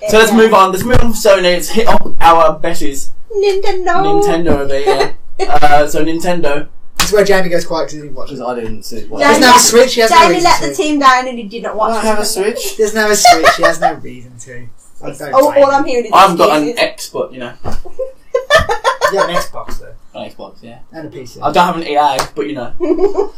So let's move on. Let's move on from Sony. Let's hit up our besties. Nintendo over here. So Nintendo. This is where Jamie goes quiet because he didn't watch it. I didn't see. He doesn't have a Switch. He has no Jamie reason let to. the team down and he did not watch I it. have a Switch. He doesn't have a Switch. He has no reason to. All I'm hearing is I've got an excuses. X, but you know, You have an Xbox though. an Xbox, yeah. And a PC. I don't have an EA, but you know.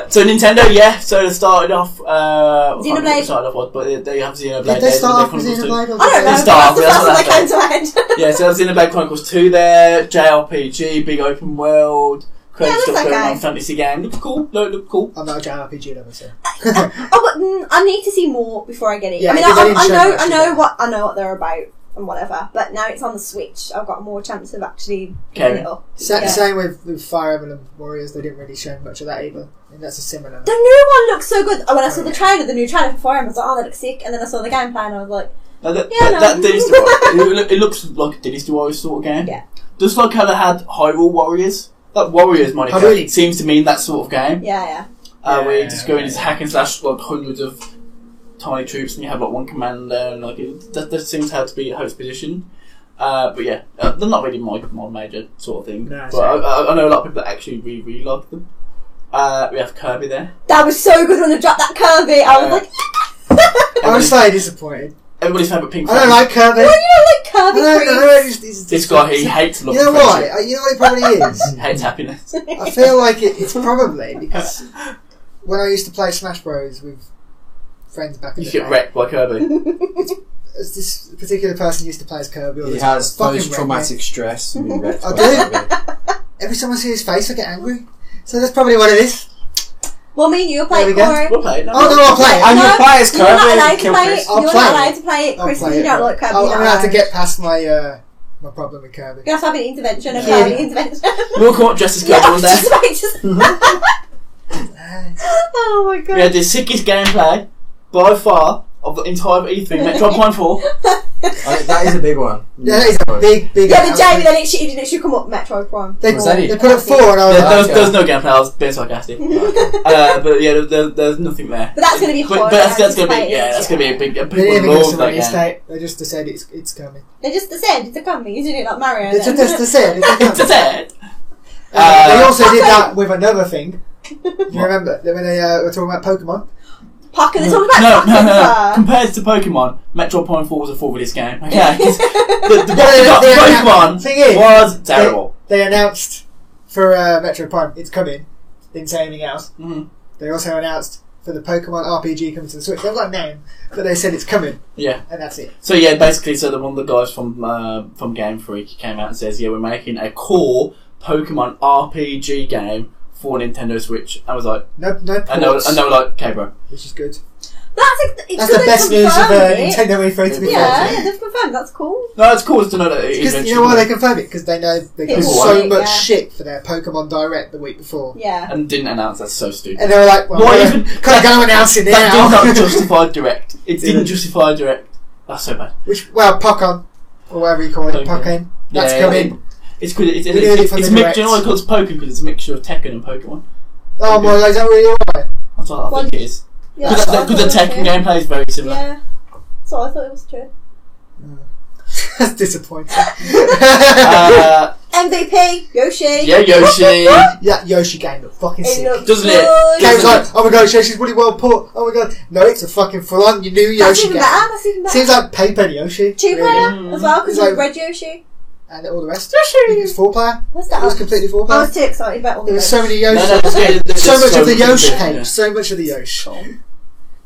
So Nintendo, yeah. So they started off. I can't remember what they started off with, but they have Xenoblade. Did they start off with Chronicles 2. Xenoblade? I don't know, They but start, that's the that's first one that came to mind. Yeah, so Xenoblade Chronicles 2 there, JRPG, big open world, crazy Yeah, stuff that's going okay. on, fantasy game. Looked cool, looked cool. I'm not a JRPG lover, so. Oh, but I need to see more before I get it. Yeah, I mean, they didn't show much I of know that. I know what they're about and whatever. But now it's on the Switch, I've got more chance of actually Okay. picking it up. Same with Fire Emblem Warriors. They didn't really show much of that either. I think that's a similar. The new one looks so good. When I saw the new trailer for Fire Emblem, I was like, oh, that looks sick. And then I saw the gameplay and I was like, It looks like a Dynasty Warriors sort of game. Yeah. Just like how they had Hyrule Warriors. That Warriors moniker really? seems to mean that sort of game. yeah. Where you just go in as hack and slash like hundreds of tiny troops and you have like one commander and like that seems how to be how it's positioned. But yeah, they're not really my major sort of thing. No, but I know a lot of people that actually really like them. We have Kirby there. That was so good when they dropped that Kirby. I was like, I was slightly disappointed. Everybody's favourite pink. I don't like Kirby. well, you don't like Kirby Creeps. This guy, he hates love. You know and why? friendship. You know what it probably is? He hates happiness. I feel like it's probably because when I used to play Smash Bros with friends back in You the get day, wrecked by Kirby. this particular person used to play as Kirby. All He the time. has Fucking post-traumatic stress. And I do. Every time I see his face, I get angry. So that's probably what it is. Well, me and you play There we it, go. Corey. We'll play it. Oh no, I'll play it. And you play as You're not Kirby allowed and to kill play Chris. it. I'll You're play not it. allowed to play it, I'll Chris, play because you it. don't like Kirby. I'm you're gonna have to allowed. get past my problem with Kirby. You're going to have an intervention, a Yeah. Kirby intervention. We'll come up just as Yeah, Kirby I was was just there. about to Oh my god. We had the sickest gameplay by far of the entire E3, Metroid Prime 4. That is a big one. Yeah, that is a big. Yeah, but Jamie, then it should come up Metroid Prime. They, Was that it? they put up 4 and I was like, There was no gameplay, I was being sarcastic. But yeah, there's nothing there. But that's going to be hard. But that's going to be, that's going to be a big they didn't people even give love us a that release game. date. They just decided it's coming. They just said it's a coming, isn't it? Like Mario. They then. just said it's coming. That's it. They also did that with another thing. Do you remember when they were talking about Pokemon? Pocket. They're talking about No. Pocket. Compared to Pokemon, Metroid Prime 4 was a full release game. Okay, 'cause the Yeah, Pokemon thing is, was terrible. They announced for Metro Prime it's coming. Didn't say anything else. Mm-hmm. They also announced for the Pokemon RPG coming to the Switch. They've got a name, but they said it's coming, Yeah. and that's it. So yeah, basically, one of the guys from Game Freak came out and says, yeah, we're making a core Pokemon RPG game for Nintendo Switch. I was like, No and they were ports, like, okay, bro. which is good. It's That's the best news of Nintendo E3 to be Yeah, fair. they've confirmed. That's cool. No, it's cool to know that it is. Because you know why they confirmed it? Because they know they got People so want it, much yeah. shit for their Pokemon Direct the week before. Yeah. And didn't announce. That's so stupid. And they were like, well, What we're even- kind of going to announce it That now. did not justify Direct. It didn't justify Direct. That's so bad. Which, well, Pokemon, or whatever you call it, Pokemon. Pokemon, that's Yeah, coming. It's good. It's We did it from the do Direct. you know why it calls Pokemon? Because it's a mixture of Tekken and Pokemon. Oh my god, is that really right? That's what I Well, think it is. Yeah, Because that's what I the thought it Tekken was true. gameplay is very similar. Yeah. So I thought it was true. That's disappointing. MVP Yoshi. Yeah, Yoshi. Yeah, Yoshi game looked fucking It sick. looks Doesn't it? good. Game's like, oh my god, Yoshi's really well put. Oh my god. No, it's a fucking full on new That's Yoshi even game. better. That's even better. Seems like paper Yoshi. Two really. player as well because It's like- it's red Yoshi. And all the rest. It was 4 player. What's It that? was completely 4 I player. was too excited about all the There was reds. so many Yoshi. No, there's so much of the Yoshi yeah. came. So much of the Yoshi.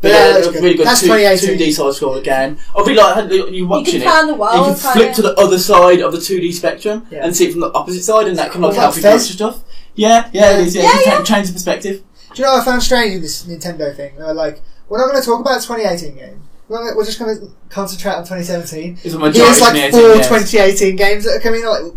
But Yeah, yeah, that's that's good. really good. That's 2D 2018. side scroller game. I'll be like, you watching can plan the it. world, You can can't flip you? to the other side of the 2D spectrum Yeah. and see it from the opposite side, and that can like Cool. help you Like do Fez? stuff. Yeah, it is. Yeah, Yeah, you can yeah. change the perspective. Do you know what I found strange in this Nintendo thing? They were like, we're not going to talk about the 2018 game. We're just going to concentrate on 2017. It's a majority Here's of like 2018 4 games. 2018 games that are coming out. Like,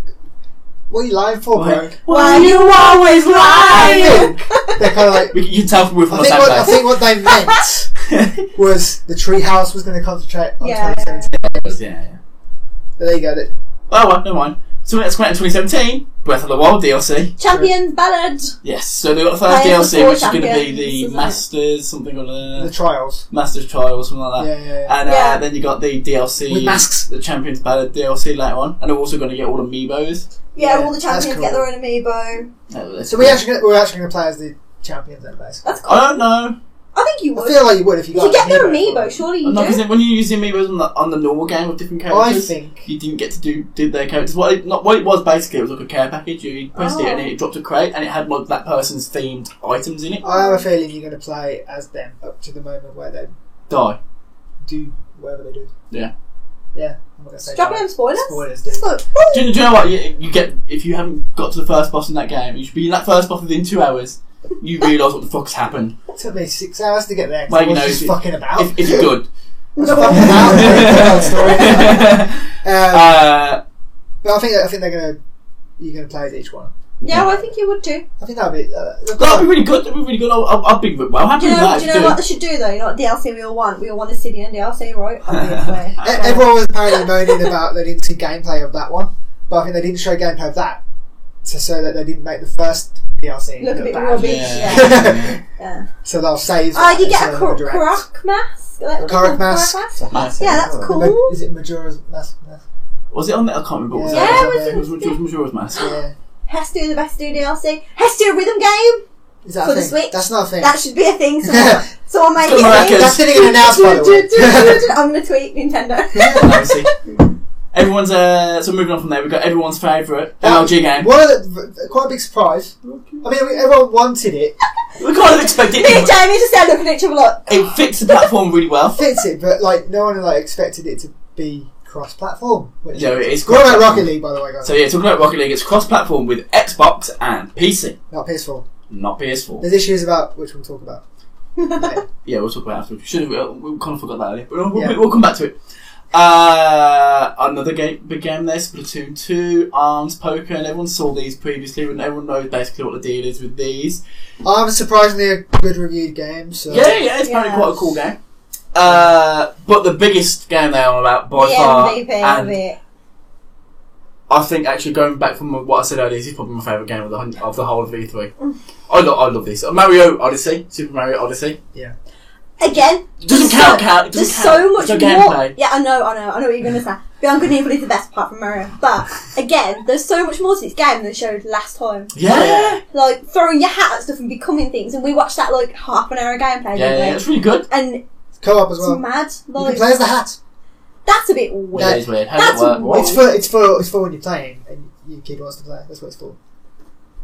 what are you lying for, bro? Why you always lying? They're kind of like, You can tell from we're from I the same think place. what they meant was the Treehouse was going to concentrate on Yeah. 2017. Yeah. But there you go. Oh well, never mind. So that's coming out in 2017. Breath of the Wild DLC. Champions Ballad. Yes. So they got the first Players DLC, before which is going to be champions, the isn't it? Masters, something or The other. trials. Masters Trials, something like that. Yeah. And Yeah. then you got the DLC, With masks. the Champions Ballad DLC later on, and they're also going to get all the amiibos. Yeah, Yeah, all the champions that's get cool. their own amiibo. That's So cool. we're actually going to play as the champions then, basically. That's cool. I don't know. I think you I would. feel like you would if you If got you get their an amiibo, for it. surely you No, do. because when you use the amiibos on the normal game with different I characters, think. you didn't get to do their characters. What it was basically, it was like a care package. You pressed it and Oh. it dropped a crate, and it had like that person's themed items in it. I have a feeling you're going to play as them up to the moment where they Die. do whatever they do. Yeah. Yeah. I'm not going to say Dropping die. them spoilers. Spoilers, dude. Just like, Do you know what? You get if you haven't got to the first boss in that game, you should be in that first boss within 2 hours. You realise what the fuck's happened. It took me 6 hours to get there 'cause Well, I you was know, just if- fucking about. If you're good. I was fucking about. But I think they're going to. You're going to play as each one. yeah, well, I think you would too. I think that'll be. That'd be really good. That'd be really good. I'll be well happy Do you with know, that. do you know what they should do though? You know what DLC we all want? We all want a city and DLC, right? Obviously. Everyone was apparently moaning about they didn't see gameplay of that one, but I think they didn't show gameplay of that, so that they didn't make the first DLC Look a bit bad. rubbish. Yeah. Yeah. So they'll save. Oh, you that get a instead of direct. Korok mask. Like, Korok mask. Yeah, that's cool. Is it Majora's Mask? Was it on there? I can't remember. What was Yeah, it? it It was Majora's Mask. Yeah. Hestu the best do DLC. Hestu rhythm game. Is that For a the thing? Switch? That's not a thing. That should be a thing. Someone make Got it a Maracas. thing. That's didn't get announced, by the way. I'm gonna tweet Nintendo. Obviously. Everyone's so moving on from there, we've got everyone's favourite MLG game. One of the quite a big surprise. I mean, everyone wanted it. We kind of expected Me and it. Jamie just there looking at each other like, It fits the platform really well. Fits it, but like no one like expected it to be cross-platform. Which Yeah, it is What about cross-platform. Rocket League, by the way, guys? So yeah, talking about Rocket League, it's cross-platform with Xbox and PC, Not PS4. not PS4. There's issues about which we'll talk about. later. Yeah, we'll talk about it afterwards. We kind of forgot that earlier, but Yeah. we'll come back to it. Another big game there, Splatoon 2, ARMS, Poker, and everyone saw these previously, and everyone knows basically what the deal is with these. Surprisingly a good reviewed game. So Yeah, it's apparently Yeah. quite a cool game. But the biggest game they are about by the far, MVP of and it. I think actually going back from what I said earlier, this is probably my favourite game of the whole of E3. I love this. Mario Odyssey, Super Mario Odyssey. Again, It doesn't there's count. It There's doesn't so count. much There's no more. gameplay. Yeah, I know what you're going to say. Bianca Needle is the best part from Mario. But again, there's so much more to this game than they showed last time. Yeah, Like throwing your hat at stuff and becoming things, and we watched that like half an hour gameplay. didn't we? it's really good. And co-op as it's well. mad. You Like, can play as the hat. that's a bit weird. Yeah, it's weird. How That's does it work? weird. It's for when you're playing and your kid wants to play. That's what it's for.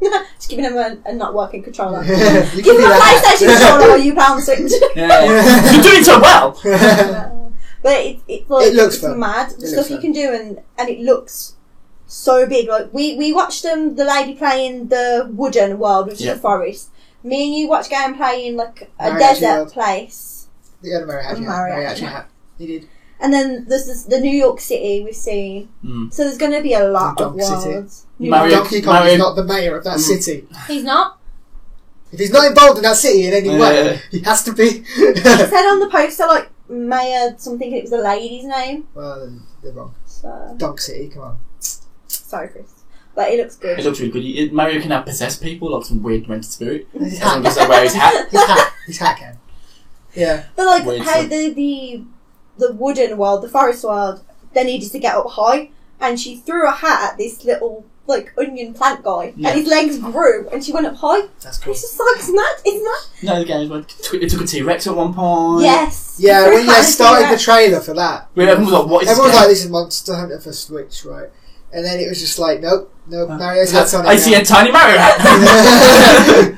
Just giving him a not working controller. You Give can him do a that. PlayStation controller while you play on the Switch. Yeah. You're doing so well. But it's like It looks it's fun. mad. It The looks stuff you fun. can do and it looks so big. Like we watched the lady playing the wooden world, which is Yeah. a forest. Me and you watched gameplay in like a Mariachi desert world. place. The other Mariachi hat. Mariachi Mariachi hat. He did. And then there's the New York City we've seen. Mm. So there's going to be a lot The of Donk City. worlds. New Mario- York. Donkey Kong Mario- is not the mayor of that city. He's not. If he's not involved in that city in any way, he has to be. It said on the poster like Mayor something. It was a lady's name. Well, then they're wrong. So Donk City, come on. sorry, Chris. But it looks good. It looks really good. Mario can now possess people like some weird demented spirit. His As long hat. as they wear his hat. His hat can. Yeah. But like Weird how stuff. the wooden world, the forest world, they needed to get up high, and she threw a hat at this little like onion plant guy, Yeah. and his legs grew, and she went up high. That's cool. It's just like it's mad, isn't that? No, the games went. It took a T-Rex at one point. Yes. Yeah, Threw when a they hat started at the trailer for that, Really, everyone was like, "What is everyone was this like, game?" this is Monster Hunter for Switch, right? And then it was just like, nope, Mario's hat's on it. I see a now. tiny Mario hat.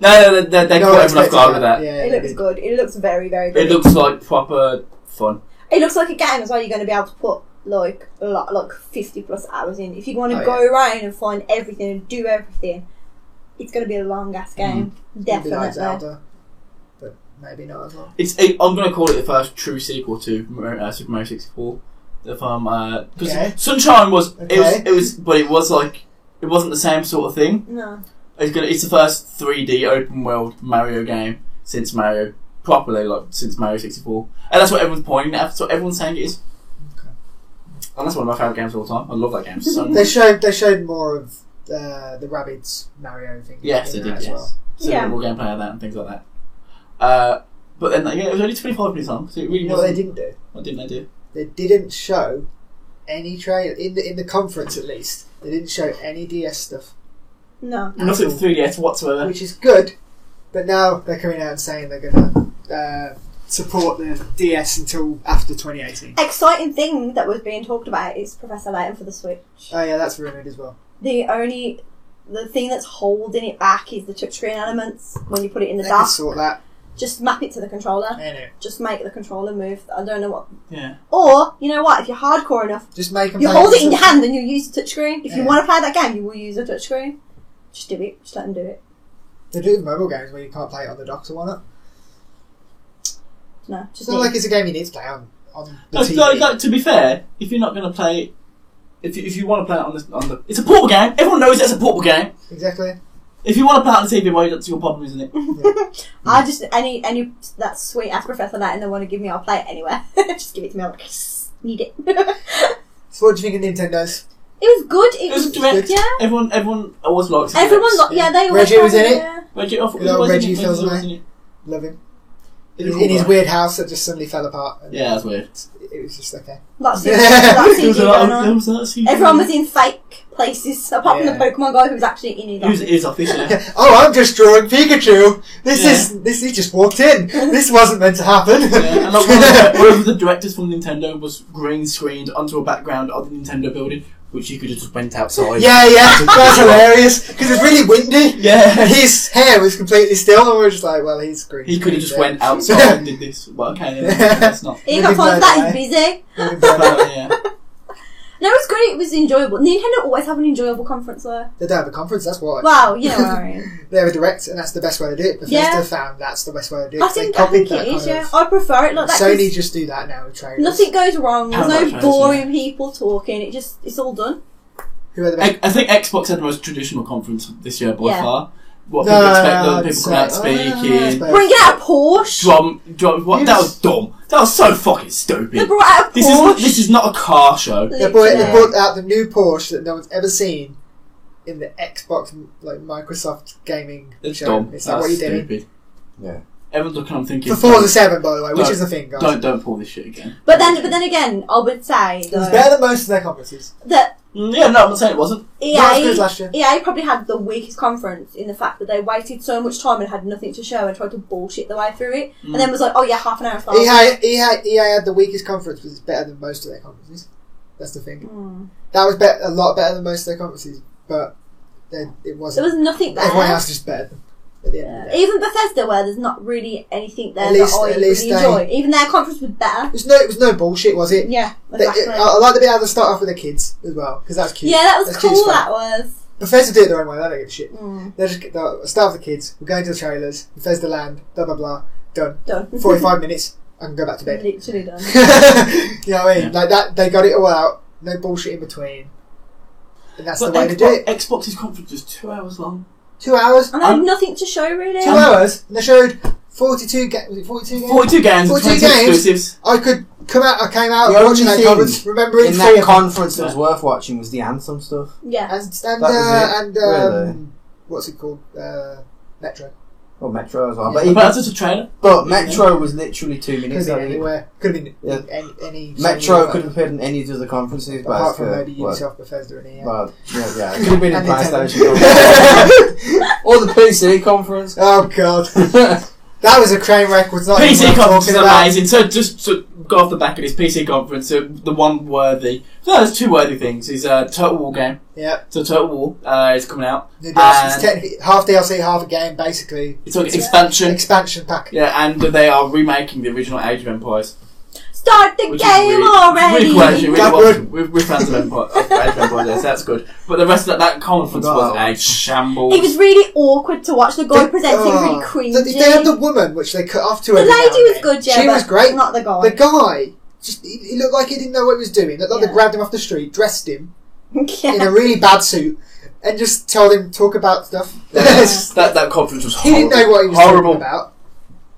No, they No caught one everyone off expected guard with that. Yeah, It they looks did. good. It looks very, very good. It looks like proper fun. It looks like a game as well. You're going to be able to put like a lot, like 50 plus hours in. If you want to Oh, go yeah. around and find everything and do everything, it's going to be a long ass game. It'd be like Definitely. Zelda, but maybe not as well. I'm going to call it the first true sequel to Super Mario 64. Because Okay. Sunshine was Okay. it was, but it was like it wasn't the same sort of thing. No. It's the first 3D open world Mario game since Mario properly, like since Mario 64, and that's what everyone's pointing at. That's what everyone's saying it is. And that's one of my favourite games of all time. I love that game so They much. showed more of the Rabbids Mario thing. Yes, they in did, that as yes. well. So Yeah. more gameplay of that and things like that. But then, yeah, it was only 25 minutes long, so it really You know what they wasn't... didn't do? What didn't they do? They didn't show any trailer in the conference, at least. They didn't show any DS stuff, No. Nothing for 3DS whatsoever. which is good. But now they're coming out and saying they're going to support the DS until after 2018. Exciting thing that was being talked about is Professor Layton for the Switch. Oh yeah, that's rumoured as well. The thing that's holding it back is the touchscreen elements when you put it in the They can dock. sort that. Just map it to the controller. Anyway, Just make the controller move. I don't know what. Yeah. Or, you know what, if you're hardcore enough, just make them. you play hold it in your themselves. hand and you use the touchscreen. If you Yeah. want to play that game, you will use a touchscreen. Just do it. Just let them do it. They do it with mobile games where you can't play it on the dock, so why not? No, It's just not leave. like it's a game you need to play on the No, TV. no, to be fair, if you're not going to play... If you want to play it on the... It's a portable game! Everyone knows it's a portable game! Exactly. If you want to play it on the TV, well, that's your problem, isn't it? I just any that sweet ass Professor Layton they want to give me, I'll play it anywhere. Just give it to me. I'm like, need it. So what do you think of Nintendo's? It was good. It was direct. Yeah. Everyone always likes it. Everyone, yeah, they always Reggie was in it? Yeah. Reggie, off, Good old Reggie Fils-Aimé. wasn't it? Love him. He's In a cool his guy. weird house that just suddenly fell apart. And Yeah, that's weird. It was just okay. Lots of There was CG a lot going of- on. there was a lot of CG. Everyone was in fake places, apart from Yeah. the Pokemon guy who was actually in his He was office. in his office, yeah. Oh, I'm just drawing Pikachu. This Yeah. is he just walked in. This wasn't meant to happen. Yeah, and like one of the directors from Nintendo was green screened onto a background of the Nintendo building, which you could have just went outside. Yeah, that's hilarious because it's really windy. Yeah. And his hair was completely still, and we were just like, well, he's green. He could have just Yeah. went outside and did this. But okay, then, that's not. He got told that he's busy. Yeah. No, it was great. It was enjoyable. Nintendo always have an enjoyable conference though. They don't have a conference, that's why. Wow, you know what I mean. They have a direct, and that's the best way to do it. Bethesda Yeah. found that's the best way to do it. I They think copied it that is. kind Yeah, of- I prefer it like that. 'cause Sony just do that now with trailers. nothing goes wrong. There's How no much boring people talking. It's all done. Who are the best? I think Xbox had the most traditional conference this year by Yeah. far. What No, people expect, I'd people come out say- speaking. Bring out a Porsche. What? That was dumb. That was so fucking They stupid. brought out a This Porsche. is not a car show. They Literally. brought out the new Porsche that no one's ever seen in the Xbox, like Microsoft gaming It's show. dumb. It's like, That's what are you doing? stupid. Yeah. Everyone's looking. I'm thinking. For Forza 7, by the way, which Don't- is the thing, guys. Don't pull this shit again. But then again, I would say It was though, better than most of their conferences. that Yeah, no, I'm not saying it wasn't. Not as good as last year. EA probably had the weakest conference in the fact that they waited so much time and had nothing to show and tried to bullshit their way through it, and then was like, oh yeah, half an hour. Star Wars. EA had the weakest conference, but it's better than most of their conferences. That's the thing. Hmm. That was a lot better than most of their conferences, but then it There wasn't. was nothing there. Everyone else is just better at the end of the day. Even Bethesda, where there's not really anything there At least- that I at least really enjoy. Even their conference was better. It was no bullshit, was it? Yeah, They- exactly. I like to be able to start off with the kids as well, because that's cute. Yeah, that was That's cute as cool. fuck. That was. Bethesda do it their own way, they don't give a shit. Mm, They'll start with the kids, we're going to the trailers, Bethesda land, blah blah blah, done. done. 45 minutes, I can go back to bed. Literally done. You know what I mean? Yeah. Like that, they got it all out, no bullshit in between. And that's But the way to do it. Xbox's conference was 2 hours long. 2 hours? And I had nothing to show really. 2 hours? And they showed 42 games. Was it 42 games? 42 games, 42 20 games? exclusives. I came out The watching only that thing conference, remembering In three that of them. conference that was worth watching was the Anthem stuff. Yeah. And That was it, really. what's it called? Metro. Or Metro as well. Yeah. But, But even, that's just a trailer. but Metro was literally 2 Could minutes. have I been think. anywhere. Could have been Yeah. any. Metro Sony could have appeared in any of the other conferences, but apart from maybe well, Ubisoft, Bethesda, and EA. well, yeah, it could have been in And Nintendo. PlayStation or the PC conference. Oh god, that was a train wreck. Was not even PC what I'm conference is talking about. amazing. So just to go off the back of this PC conference, the one worthy. No, there's two worthy things. Is Total War game. Yeah, So Total War is coming out. new DLC. It's And technically half DLC, half a game, basically. it's like expansion. Expansion pack. Yeah, and they are remaking the original Age of Empires. Start the Which game is really, already. Really cool, actually. Really That well. good. We're fans of Empire, of Age of Empires, yes, that's good. But the rest of that conference was a shambles. It was really awkward to watch. The guy presenting really cringy. They had the woman, which they cut off to The every now lady and was then. good, yeah. She but was great. Not the guy. The guy, just he looked like he didn't know what he was doing. It looked like Yeah. they grabbed him off the street, dressed him Yeah. in a really bad suit, and just told him to talk about stuff. that conference was He horrible. didn't know what he was Horrible. talking about.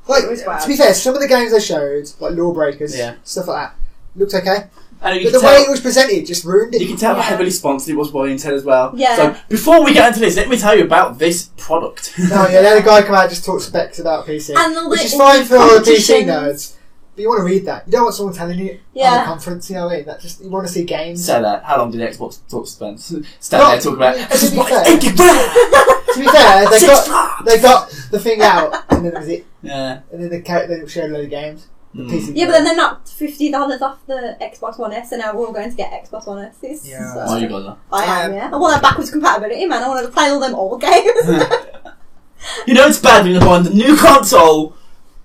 Like, It was bad. to be fair, some of the games they showed, like Lawbreakers, Yeah. stuff like that, looked okay. And you But can the way tell, it was presented just ruined it. you can tell how Yeah. heavily sponsored it was by Intel as well. Yeah. So before we get into this, let me tell you about this product. No, yeah, then the guy come out and just talk specs about PC. And all Which the is fine for all the PC competitions. nerds. But you want to read that. You don't want someone telling you at Yeah. a conference, you know what I mean? That just, you want to see games. Say that. How long did Xbox talk spend? Stand Not- there talking about to this is be what fair. 80 grand. To be fair, they Six got flags. they got the thing out, and then that was it. Yeah. And then they showed a load of games. The Mm. PC. Yeah, but then they're not $50 off the Xbox One S, so now we're all going to get Xbox One S's. Yeah. Oh, you got that. I am, yeah. I want that backwards compatibility, man. I want to play all them old games. You know it's bad when you're buying the new console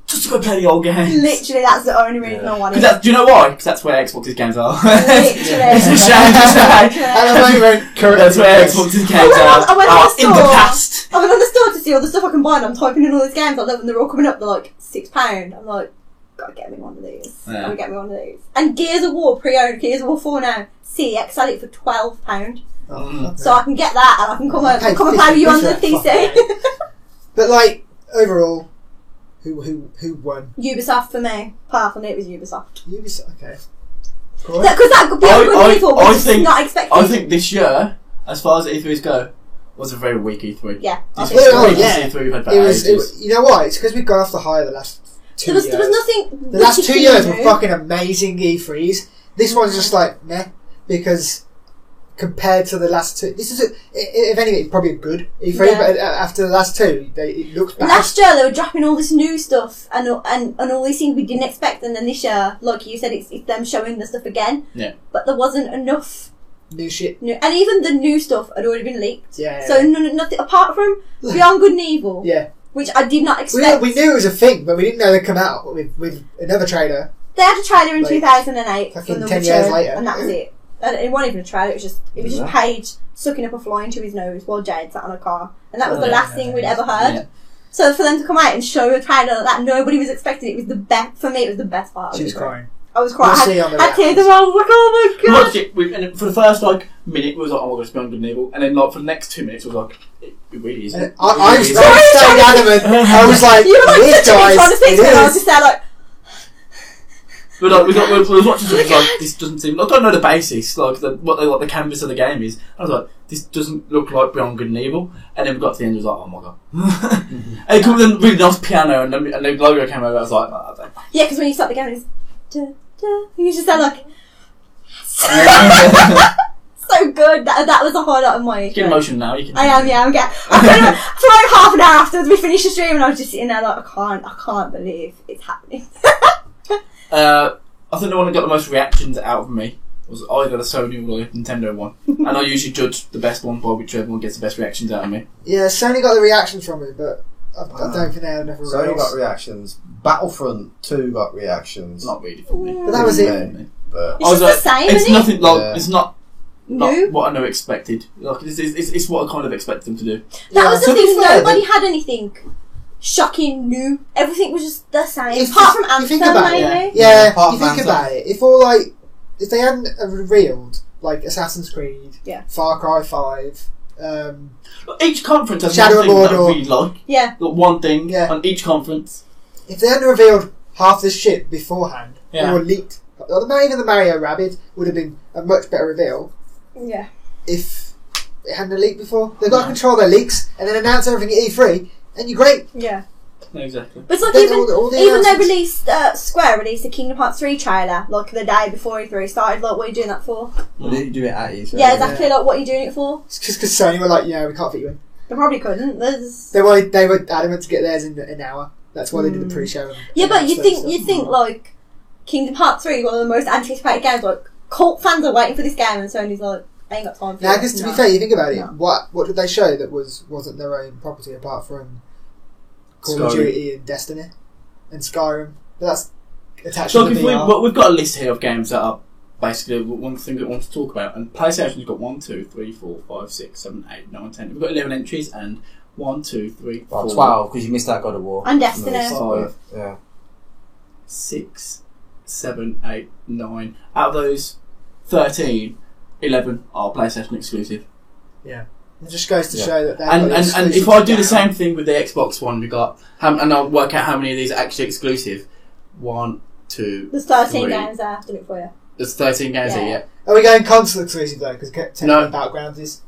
just to go play the old games. Literally, that's the only reason I want it. Do you know why? Because that's where Xbox's games are. Literally. It's a shame to say. At the moment, currently, That's where Xbox's games I went on the are in the store. past. I went on the store to see all the stuff I can buy, and I'm typing in all these games I love, and they're all coming up. They're like £6. I'm like, gotta get me one of these. Yeah. Gotta get me one of these. And Gears of War pre-owned, Gears of War 4 now. CX had it for £12, Oh, so I can get that, and I can come and Hey, play with you on the fuck PC. that. But like overall, who won? Ubisoft for me. Apart from it was Ubisoft. Ubisoft. Okay. Cool. Because that could be a good people, I which is think- not expected. I think this year, as far as E3s go, was a very weak E3. Yeah. I This think was so. the Oh, weakest yeah. E3 we've had for It was, ages. you know what? It's because we've gone off the high of the last 2 years. There was nothing. The last 2 years were particularly fucking amazing E3s. This one's just like meh, because compared to the last two, this is if anything, it's probably a good E3. Yeah. But after the last two, it looks bad. Last year they were dropping all this new stuff and all these things we didn't expect, and then this year, like you said, it's them showing the stuff again. Yeah. But there wasn't enough New shit. new, and even the new stuff had already been leaked. Yeah. So nothing apart from Beyond Good and Evil, yeah, which I did not expect. we knew it was a thing, but we didn't know they'd come out with another trailer. They had a trailer in Like, 2008 fucking for The 10 Witcher, years later. and that was it. And it wasn't even a trailer. It was just Yeah. Paige sucking up a fly into his nose while Jade sat on a car, and that was the Yeah. last thing we'd ever heard. Yeah. So for them to come out and show a trailer like that nobody was expecting, it was the best. For me, it was the best part. She of was it. crying. I was crying. We'll see on the I had tears reactions. around. I was like, oh my god. Watched it, and for the first minute, it was like, oh my god, it's Beyond Good and Evil, and then like for the next 2 minutes, it was like, it really isn't. And I was It so really adamant. I was like, You were like this touching me, guys, trying to speak to me, and I was it just there like, But like, we was watching something like, this doesn't seem. I don't know the basis, like what the canvas of the game is. I was like, this doesn't look like Beyond Good and Evil. And then we got to the end, it was like, oh my god. And it came with a really nice piano, and the logo came over. I was like, oh, thank yeah, because when you start the game, it's da, da, and you just sound like so good. That was the highlight of my. Get emotional now. You can. I am, yeah, I'm getting. For like half an hour afterwards, we finished the stream, and I was just sitting there like, I can't believe it's happening. I think the one that got the most reactions out of me was either the Sony or the Nintendo one. And I usually judge the best one by whichever one gets the best reactions out of me. Yeah, Sony got the reactions from it, but I don't think they had enough Sony results. got reactions. Battlefront 2 got reactions. Not really for me. But that was it. But It's just the same, it's isn't it? nothing like Yeah. it's not New. what I know expected. Like it's what I kind of expected them to do. That Yeah, was the to be thing. fair, Nobody had anything shocking new. Everything was just the same, If apart you- from you think Anthem, about it, maybe. Yeah, apart you from think Anthem. about it. If they hadn't revealed like Assassin's Creed, Yeah. Far Cry 5, Each conference has Shadow one thing of that I Mordor. really like. Yeah. Like one thing Yeah. on each conference. if they hadn't revealed half this shit beforehand Yeah. or leaked, or not even the Mario Rabbids would have been a much better reveal Yeah. if it hadn't leaked before. They've got to control their leaks and then announce everything at E3, and you're great. Yeah. Exactly. But it's like Then even all the they announcements- released Square released a Kingdom Hearts 3 trailer like the day before E3 started. Like, what are you doing that for? What did you do it at E3? Yeah, exactly. Like, what are you doing it for? It's just because Sony were like, yeah, we can't fit you in. They probably couldn't. There's They were adamant to get theirs in an hour. That's why they did the pre-show. and yeah, but you announced think stuff. like Kingdom Hearts 3, one of the most anticipated games. Like, cult fans are waiting for this game, and Sony's like, I ain't got time for Now, it. because to be No. fair, you think about it, No. what did they show that wasn't their own property apart from Call of Skyrim. Duty and Destiny and Skyrim? But that's attached So to the if VR. we've got a list here of games that are basically one thing that we want to talk about, and PlayStation's got 1, 2, 3, 4, 5, 6, 7, 8, 9, 10. We've got 11 entries and 1, 2, 3, 4, Well, 12, because you missed out God of War. And Destiny. So, yeah. 6, 7, 8, 9. Out of those 13, 11 are PlayStation exclusive. It just goes to Yeah. show that they've And got and exclusives if I do the down. same thing with the Xbox One, we got, and I'll work out how many of these are actually exclusive. 1, 2, There's 13 3. games there. I've done it for you. There's 13 games Yeah. here, yeah. Are we going console exclusive though? Because technically No. Battlegrounds is.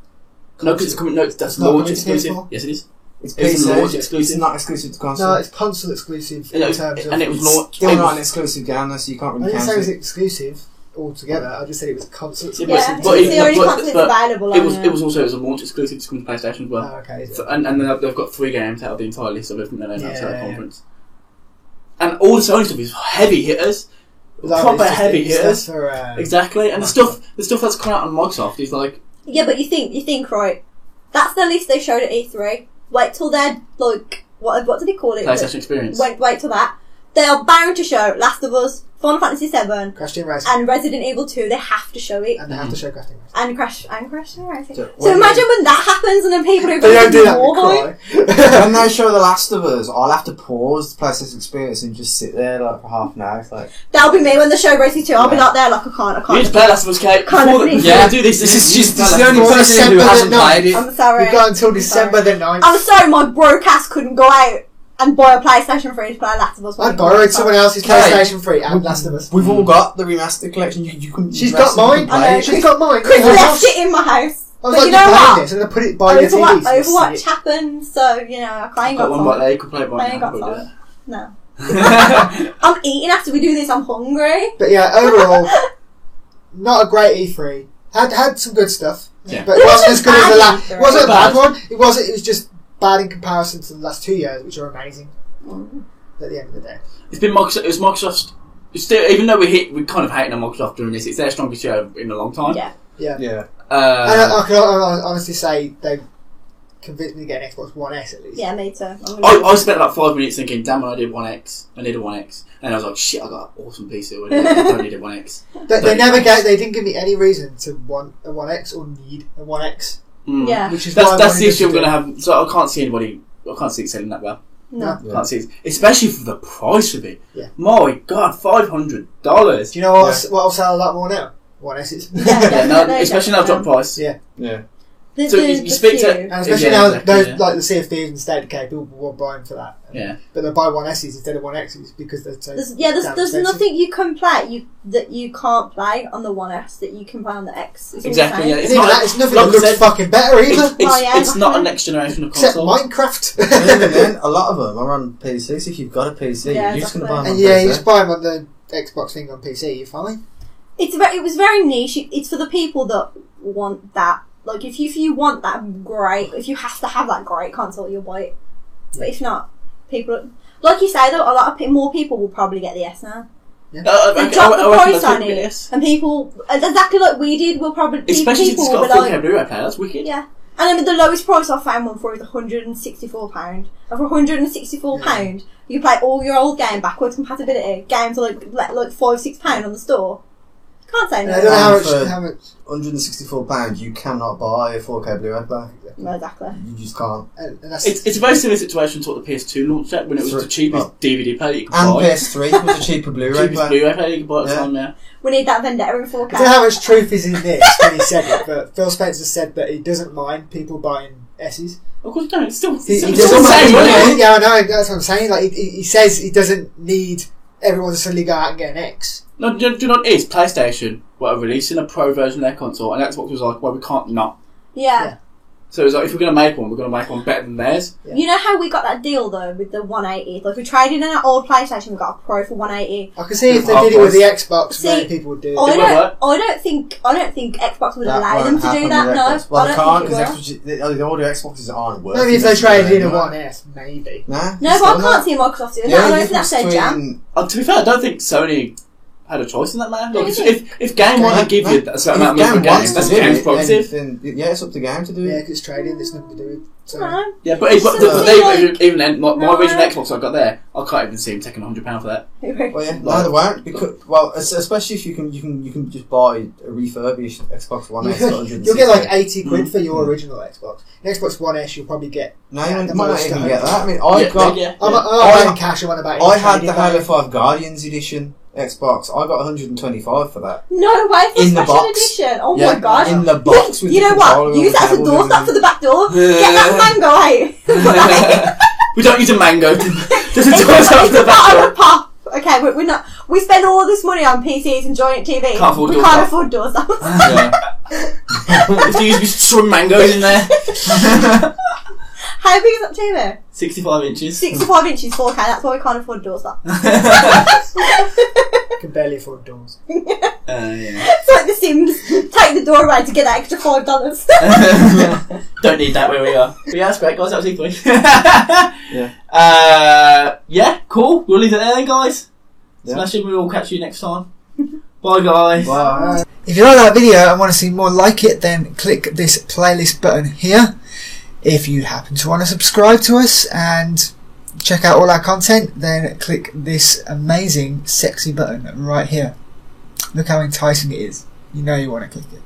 No, because it's coming. No, that's It's not launch coming to exclusive. PS4? Yes, it is. It's It's PC. launch It's exclusive. not exclusive to console. No, it's console exclusive Yeah, in terms of. and it was launched. Still it not was- an exclusive game, though, so you can't I really didn't count say it was it. exclusive altogether. I just said it was console Yeah, exclusive. Yeah, but it's the only but- console that's but available. It was. on It was also it was a launch exclusive to come to PlayStation as well. Oh, okay. Is it? So, and then they've got 3 games out of the entire list of everything they announced at the Yeah. conference. And all the Sony stuff is heavy hitters, Like, proper it's just- heavy it's hitters. stuff for, Exactly, and the stuff that's coming out on Microsoft is like Yeah, but you think right? That's the list they showed at E3. Wait till they're like what do they call it? PlayStation Experience. Wait till that. They are bound to show Last of Us, Final Fantasy VII, Crash Team Racing. and Resident Evil 2. They have to show it. And they have to show Crash Team Racing. And Crash Team Racing. So So when imagine when that happens and then people are They don't do that. more we going. cry. When they show The Last of Us, I'll have to pause the PlayStation Experience and just sit there like for half an hour. It's like, That'll be me when the show Racing 2. I'll be Yeah. like there like I you can't. need to play Last of Us, Kate. Can't Before finish. they do this, this is you just need to the play only Last of Us. person who December hasn't the played it. I'm sorry. We've got until I'm December the 9th. I'm sorry, my broadcast couldn't go out and buy a PlayStation 3 to play Last of Us. I borrowed someone else's Okay. PlayStation 3 and Last of Us. We've all got the remastered collection. You can. She's got mine. I know. She's got mine. Chris In her left house. it in my house. I was But like, you you're know playing what? this, and I put it by your TV. Overwatch, so you can Overwatch see it. happened, so you know I I've can't got got one right time. there. You can play it I right ain't now. got We'll do time. No, it. I'm eating after we do this. I'm hungry. But yeah, overall, not a great E3. Had some good stuff, Yeah. but it wasn't as good as the Bad last. E3. It wasn't a bad Bad. one. It wasn't. It was just bad in comparison to the last 2 years, which are amazing. At the end of the day, It's been Microsoft. It was Microsoft's. It's still, even though we're kind of hating on Microsoft doing this, it's their strongest year in a long time. Yeah. yeah. Yeah. And I can honestly say they convinced me to get an Xbox One S at least. Yeah, me too. I spent about 5 minutes thinking, damn, I did 1X. I need a 1X. And I was like, shit, I got an awesome PC already. I don't need a 1X. They didn't give me any reason to want a One X or need a One X, Mm. Yeah. which is why I That's the wanted issue I'm to going to do. have. So I can't see it selling that well. No. Yeah. Can't see it. Especially for the price of it. Yeah. My God, $500. Do you know what will sell a lot more now? One S's. Yeah, Yeah, no, definitely, especially now drop price. Yeah. Yeah. So you speak to- And especially Yeah, now, exactly, those yeah. like the Sea of Thieves and State of Decay, people will buy them for that. Yeah. But they'll buy One S's instead of One X's because they're so. There's damn there's expensive. nothing you can play that you can't play on the One S that you can play on the X. It's all Exactly, the yeah. same. It's, even that, it's nothing like that I looks said, fucking better either. It's not a exactly. next generation of Except console. Minecraft. And even then, a lot of them are on PC. So if you've got a PC, Yeah, you're just going to buy them on and yeah, you PC. just buy them on the Xbox thing on PC, you're fine. It was very niche. It's for the people that want that. Like if you want that great, if you have to have that great console, you'll buy it. But if not, people like you say though, a lot of more people will probably get the S now. Yeah. They drop the reckon price that's on what it it, is. and people exactly like we did. Will probably Especially if people it's will got be a 4K like, Blu-ray player. That's wicked. yeah. And I mean, the lowest price I found one for is £164. And for £164, you play all your old game backwards compatibility. Games are like £5-6 on the store. Can't say And I don't know no. how much. £164, you cannot buy a 4K Blu-ray player. No, exactly. You just can't. And that's It's a very similar situation to what the PS2 launched at when it was the cheapest DVD player you could And buy. PS3 was a cheaper Blu-ray Cheapest player. Blu-ray player you could buy at the Yeah. time, yeah. We need that Vendetta in 4K. I don't know how much truth is in this when he said it, but Phil Spencer said that he doesn't mind people buying S's. Of course, no, it's still He it's doesn't still the same, mind. isn't it? Yeah, I know. That's what I'm saying. Like he says, he doesn't need everyone to suddenly go out and get an X. No, do you know what it is? PlayStation were releasing a pro version of their console, and Xbox was like, well, we can't not. Yeah. So it was like, if we're going to make one, we're going to make one better than theirs. Yeah. You know how we got that deal though with the 180? Like we traded in our old PlayStation, we got a Pro for 180. I can see if they Half did it with the price. Xbox, See, many people would do it. Oh, I don't think Xbox would That allow them won't to do happen that. with No, Xbox. Well, I they don't can't think it will. because the audio Xboxes aren't worth. Maybe if they traded in a One S, maybe. Nah, No, but I can't see Microsoft doing that. I don't think that's their jam. To be fair, I don't think Sony had a choice in that matter. Like, Really? if Game want to give you a certain amount of money for games, that's Game's prerogative. Then yeah, it's up to Game to do Yeah, it. because it's trading, there's nothing to do with. So. No. Yeah, but It's but something even then, my No. original Xbox I got there, I can't even see him taking £100 for that. Well, yeah, no, they won't. Because, well, especially if you can just buy a refurbished Xbox One S. You'll get like 80 quid for your original Xbox. The Xbox One S, you'll probably get. No, you the might not most even out. get that. I mean, I'm not I'm paying cash. I'm on about. I had the Halo 5 Guardians edition Xbox. I got 125 for that. No way for In the special box. edition. Oh Yeah, my god. in the box with You the know what? controller Use and that as a cable doorstop and for the back door. Get that mango out. We don't use a mango. Just a It's doorstop a for the back part door. of a pop. Okay, we're not. We spend all this money on PCs and Giant TVs. Can't afford we doors can't up. afford doors. Yeah. Excuse me, some mangoes in there. How big is that TV? 65 inches. 65 inches, 4K. That's why we can't afford doors. Can barely afford doors. Yeah. It's like The Sims. Take the door away to get that extra $5. Don't need that where we are. But yeah, that's great, guys. That was equally. Yeah. Yeah, cool. We'll leave it there then, guys. Yeah. Smash it. We'll catch you next time. Bye, guys. Wow. If you like that video and want to see more like it, then click this playlist button here. If you happen to want to subscribe to us and check out all our content, then click this amazing sexy button right here. Look how enticing it is. You know you want to click it.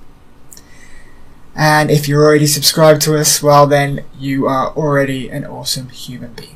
And if you're already subscribed to us, well then you are already an awesome human being.